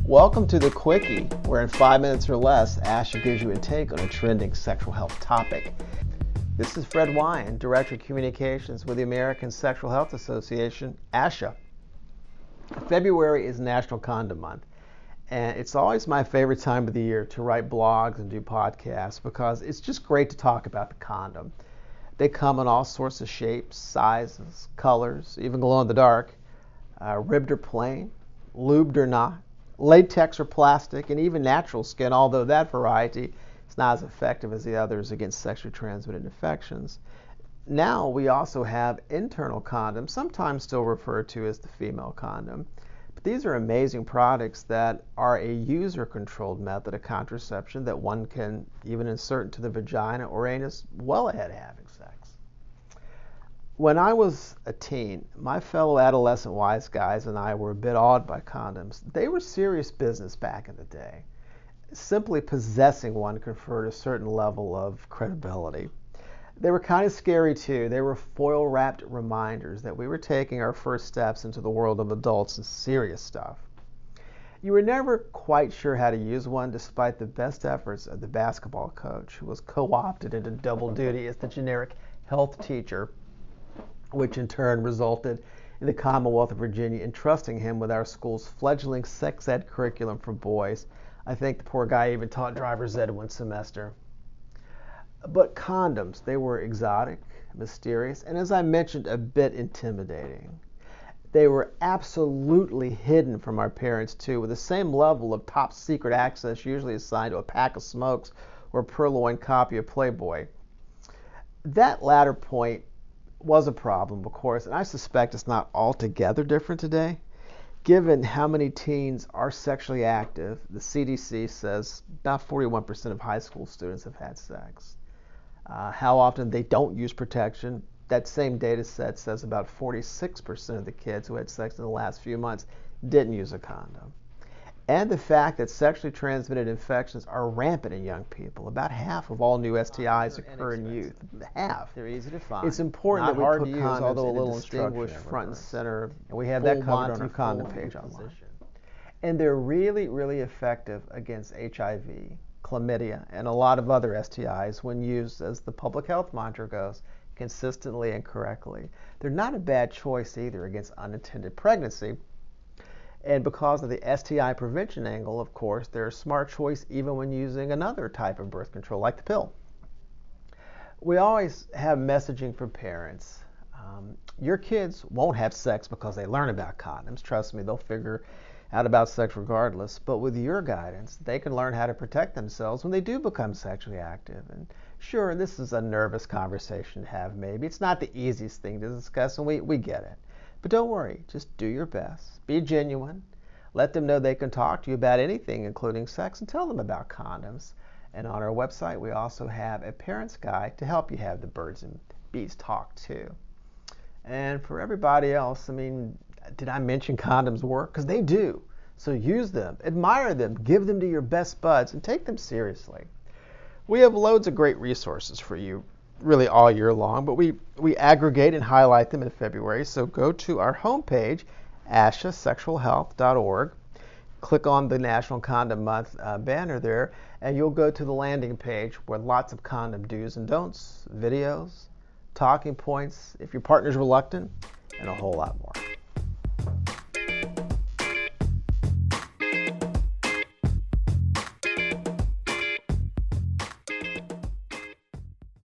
Welcome to the Quickie, where in 5 minutes or less, Asha gives you a take on a trending sexual health topic. This is Fred Wyan, Director of Communications with the American Sexual Health Association, ASHA. February is National Condom Month, and it's always my favorite time of the year to write blogs and do podcasts because it's just great to talk about the condom. They come in all sorts of shapes, sizes, colors, even glow in the dark, ribbed or plain, lubed or not, latex or plastic, and even natural skin, although that variety is not as effective as the others against sexually transmitted infections. Now we also have internal condoms, sometimes still referred to as the female condom. But these are amazing products that are a user-controlled method of contraception that one can even insert into the vagina or anus well ahead of having sex. When I was a teen, my fellow adolescent wise guys and I were a bit awed by condoms. They were serious business back in the day. Simply possessing one conferred a certain level of credibility. They were kind of scary too. They were foil-wrapped reminders that we were taking our first steps into the world of adults and serious stuff. You were never quite sure how to use one despite the best efforts of the basketball coach who was co-opted into double duty as the generic health teacher, which in turn resulted in the Commonwealth of Virginia entrusting him with our school's fledgling sex ed curriculum for boys. I think the poor guy even taught driver's ed one semester. But condoms, they were exotic, mysterious, and as I mentioned, a bit intimidating. They were absolutely hidden from our parents too, with the same level of top secret access usually assigned to a pack of smokes or a purloined copy of Playboy. That latter point was a problem, of course, and I suspect it's not altogether different today. Given how many teens are sexually active, the CDC says about 41% of high school students have had sex. How often they don't use protection, that same data set says about 46% of the kids who had sex in the last few months didn't use a condom. And the fact that sexually transmitted infections are rampant in young people. About half of all new STIs occur in youth. Half. They're easy to find. It's important that we put condoms although a in little a distinguished front and center. And we have that covered on our condom page online. And they're really, really effective against HIV, chlamydia, and a lot of other STIs when used, as the public health mantra goes, consistently and correctly. They're not a bad choice either against unintended pregnancy. And because of the STI prevention angle, of course, they're a smart choice even when using another type of birth control, like the pill. We always have messaging for parents. Your kids won't have sex because they learn about condoms. Trust me, they'll figure out about sex regardless. But with your guidance, they can learn how to protect themselves when they do become sexually active. And sure, this is a nervous conversation to have maybe. It's not the easiest thing to discuss, and we get it. But don't worry, just do your best. Be genuine. Let them know they can talk to you about anything, including sex, and tell them about condoms. And on our website, we also have a parent's guide to help you have the birds and bees talk too. And for everybody else, did I mention condoms work? Because they do. So use them, admire them, give them to your best buds, and take them seriously. We have loads of great resources for you really all year long, but we aggregate and highlight them in February. So go to our homepage, ashasexualhealth.org, click on the National Condom Month banner there, and you'll go to the landing page where lots of condom do's and don'ts, videos, talking points, if your partner's reluctant, and a whole lot more.